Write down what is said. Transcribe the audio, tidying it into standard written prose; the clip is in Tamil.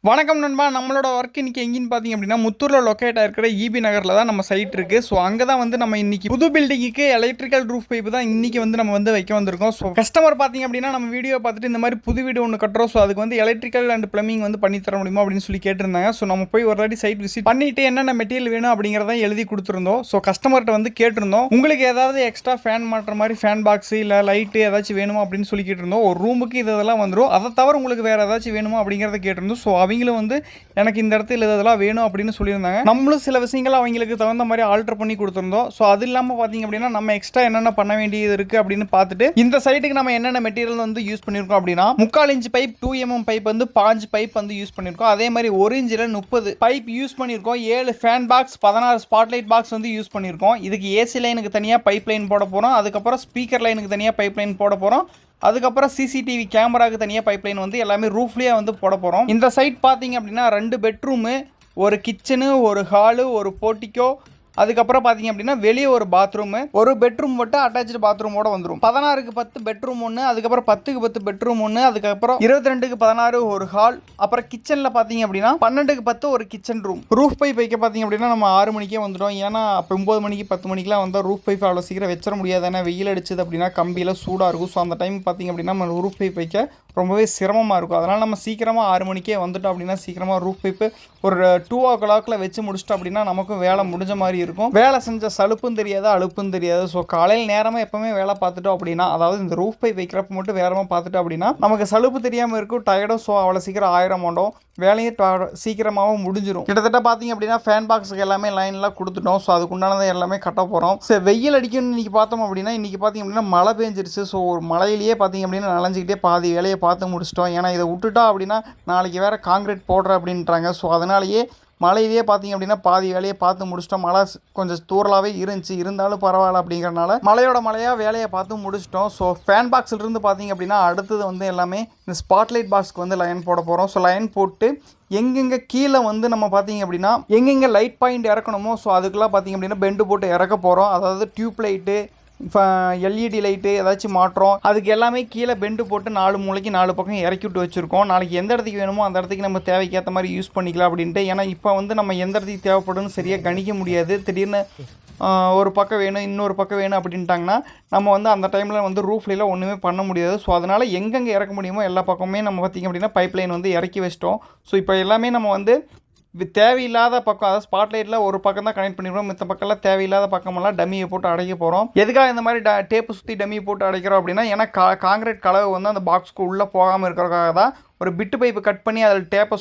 வணக்கம் நண்பா. நம்மளோட ஒர்க் இன்னைக்கு எங்கேன்னு பார்த்தீங்க அப்படின்னா முத்தூரில் லொக்கேட் ஆகிருக்கிற ஈபி நகரில் தான் நம்ம சைட் இருக்குது. ஸோ அங்கே தான் வந்து நம்ம இன்னைக்கு புது பில்டிங்க்கு எலக்ட்ரிக்கல் ரூஃப் பைப்பு தான் இன்னைக்கு வந்து நம்ம வந்து வைக்க வந்திருக்கோம். ஸோ கஸ்டமர் பார்த்தீங்க அப்படின்னா நம்ம வீடியோ பார்த்துட்டு இந்த மாதிரி புது வீடு ஒன்று கட்டுறோம், ஸோ அதுக்கு வந்து எலக்ட்ரிக்கல் அண்ட் பிளம்பிங் வந்து பண்ணி தர முடியுமா அப்படின்னு சொல்லி கேட்டிருந்தாங்க. ஸோ நம்ம போய் ஒரு வாட்டி சைட் விசிட் பண்ணிட்டு என்னென்ன மெட்டீரியல் வேணும் அப்படிங்கிறத எழுதி கொடுத்துருந்தோம். ஸோ கஸ்டமர்கிட்ட வந்து கேட்டிருந்தோம், உங்களுக்கு ஏதாவது எக்ஸ்ட்ரா ஃபேன் மாட்டுற மாதிரி ஃபேன் பாக்ஸ் இல்லை லைட்டு ஏதாச்சும் வேணுமா அப்படின்னு சொல்லி கேட்டிருந்தோம். ஒரு ரூமுக்கு இதெல்லாம் வந்துடும், அதை தவிர உங்களுக்கு வேறு ஏதாச்சும் வேணுமா அப்படிங்கிறத கேட்டிருந்தோம். ஸோ அவங்களும் வந்து எனக்கு இந்த இடத்துல இதெல்லாம் வேணும் அப்படின்னு சொல்லியிருந்தாங்க. நம்மளும் சில விஷயங்கள் அவங்களுக்கு தகுந்த மாதிரி ஆல்டர் பண்ணி கொடுத்துருந்தோம். ஸோ அது இல்லாமல் பார்த்தீங்க அப்படின்னா நம்ம எக்ஸ்ட்ரா என்னென்ன பண்ண வேண்டியது இருக்குது அப்படின்னு பார்த்துட்டு இந்த சைட்டுக்கு நம்ம என்னென்ன மெட்டீரியல் வந்து யூஸ் பண்ணியிருக்கோம் அப்படின்னா 3/4 இன்ச் பைப் 2mm பைப் வந்து 5 பைப் வந்து யூஸ் பண்ணியிருக்கோம். அதே மாதிரி 1 இன்ச்சில் 30 பைப் யூஸ் பண்ணியிருக்கோம். 7 ஃபேன் பாக்ஸ் 16 ஸ்பாட்லைட் பாக்ஸ் வந்து யூஸ் பண்ணியிருக்கோம். இதுக்கு ஏசி லைனுக்கு தனியாக பைப் லைன் போட போகிறோம். அதுக்கப்புறம் ஸ்பீக்கர் லைனுக்கு தனியாக பைப் லைன் போட போகிறோம். அதுக்கப்புறம் சிசிடிவி கேமராவுக்கு தனியாக பைப்லைன் வந்து எல்லாமே ரூஃப்லேயே வந்து போட போகிறோம். இந்த சைட் பார்த்தீங்க அப்படின்னா 2 பெட்ரூமு, ஒரு கிச்சனு, ஒரு ஹாலு, ஒரு போர்ட்டிக்கோ, அதுக்கப்புறம் பார்த்தீங்க அப்படின்னா வெளியே ஒரு பாத்ரூமு, ஒரு பெட்ரூம் மட்டும் அட்டாச்சு பாத்ரூமோட வந்துடும். 16க்கு 10 பெட்ரூம் ஒன்று, அதுக்கப்புறம் 10க்கு 10 பெட்ரூம் ஒன்று, அதுக்கப்புறம் 22க்கு 16 ஒரு ஹால், அப்புறம் கிச்சனில் பார்த்தீங்க அப்படின்னா 12க்கு 10 ஒரு கிச்சன் ரூம். ரூஃப் பைப் வைக்க பார்த்தீங்க அப்படின்னா நம்ம 6 மணிக்கே வந்துடும். ஏன்னா அப்போ 9 மணிக்கு 10 மணிக்கெலாம் வந்தால் ரூஃப் பைப் அவ்வளோ சீக்கிரம் வச்சிட முடியாது. ஏன்னா வெயில் அடிச்சது அப்படின்னா கம்பியில் சூடாக இருக்கும். ஸோ அந்த டைம் பார்த்தீங்க அப்படின்னா நம்ம ரூஃப் பைப் வைக்க ரொம்பவே சிரமமாக இருக்கும். அதனால் நம்ம சீக்கிரமாக 6 மணிக்கே வந்துட்டோம் அப்படின்னா சீக்கிரமாக ரூஃப் பைப்பு ஒரு 2 o'clock வச்சு முடிச்சிட்டோம் அப்படின்னா நமக்கும் வேலை முடிஞ்ச மாதிரி இருக்கும். வேலை செஞ்ச சலுப்பும் தெரியாது, அலுப்பும் தெரியாது. ஸோ காலையில் நேரமாக எப்போவுமே வேலை பார்த்துட்டோம் அப்படின்னா, அதாவது இந்த ரூஃப் பைப் வைக்கிறப்ப மட்டும் வேறமாக பார்த்துட்டோம் அப்படின்னா நமக்கு சலுப்பு தெரியாமல் இருக்கும், டயர்டும். ஸோ அவ்வளோ சீக்கிரம் ஆயிர மாட்டோம், வேலையும் சீக்கிரமாகவும் முடிஞ்சிடும். கிட்டத்தட்ட பார்த்தீங்க அப்படின்னா ஃபேன் பாக்ஸுக்கு எல்லாமே லைன்லாம் கொடுத்துட்டோம். ஸோ அதுக்குண்டானதை எல்லாமே கட்ட போகிறோம். சரி, வெயில் அடிக்கும்னு இன்றைக்கி பார்த்தோம் அப்படின்னா இன்றைக்கி பார்த்தீங்க அப்படின்னா மழை பெஞ்சிருச்சு. ஸோ ஒரு மழையிலேயே பார்த்தீங்க அப்படின்னா நனைஞ்சிக்கிட்டே பாதி வேலையை பார்த்து முடிச்சிட்டோம். ஏன்னா இதை விட்டுட்டா அப்படின்னா நாளைக்கு வேறு காங்கிரீட் போடுற அப்படின்றாங்க. ஸோ அதனாலேயே மழையிலேயே பார்த்தீங்க அப்படின்னா பாதி வேலையை பார்த்து முடிச்சிட்டோம். மழை கொஞ்சம் தூரலாகவே இருந்துச்சு, இருந்தாலும் பரவாயில்ல அப்படிங்கிறனால மழையாக வேலையை பார்த்து முடிச்சிட்டோம். ஸோ ஃபேன் பாக்ஸ்லேருந்து பார்த்தீங்க அப்படின்னா அடுத்தது வந்து எல்லாமே இந்த ஸ்பாட்லைட் பாக்ஸ்க்கு வந்து லைன் போட போகிறோம். ஸோ லைன் போட்டு எங்கெங்கே கீழே வந்து நம்ம பார்த்தீங்க அப்படின்னா எங்கெங்கே லைட் பாயிண்ட் இறக்கணுமோ ஸோ அதுக்கெல்லாம் பார்த்தீங்க அப்படின்னா பெண்டு போட்டு இறக்க போகிறோம். அதாவது டியூப் லைட்டு, எல்இடி லைட்டு ஏதாச்சும் மாற்றோம். அதுக்கு எல்லாமே கீழே பெண்டு போட்டு 4 மூலைக்கு 4 பக்கம் இறக்கி விட்டு வச்சுருக்கோம். நாளைக்கு எந்த இடத்துக்கு வேணுமோ அந்த இடத்துக்கு நம்ம தேவைக்கேற்ற மாதிரி யூஸ் பண்ணிக்கலாம் அப்படின்ட்டு. ஏன்னா இப்போ வந்து நம்ம எந்த இடத்துக்கு தேவைப்படுன்னு சரியாக கணிக்க முடியாது. திடீர்னு ஒரு பக்கம் வேணும், இன்னொரு பக்கம் வேணும் அப்படின்ட்டாங்கன்னா நம்ம வந்து அந்த டைமில் வந்து ரூஃப்லாம் ஒன்றுமே பண்ண முடியாது. ஸோ அதனால் எங்கெங்கே இறக்க முடியுமோ எல்லா பக்கமே நம்ம பார்த்திங்க அப்படின்னா பைப் லைன் வந்து இறக்கி வச்சிட்டோம். ஸோ இப்போ எல்லாமே நம்ம வந்து தேவையில்லாத பக்கம், அதாவது ஸ்பாட்லைட்டில் ஒரு பக்கம் தான் கனெக்ட் பண்ணிடுவோம். மித்த பக்கம்லாம் தேவையில்லாத பக்கமெல்லாம் டம்மியை போட்டு அடைக்க போகிறோம். எதுக்காக இந்த மாதிரி டேப்பு சுற்றி டம்மியை போட்டு அடைக்கிறோம் அப்படின்னா ஏன்னா காங்கிரீட் கலவை வந்து அந்த பாக்ஸ்க்கு உள்ளே போகாமல் இருக்கிறதுக்காக தான் ஒரு பிட்டு பைப்பு கட் பண்ணி அதில் டேப்பை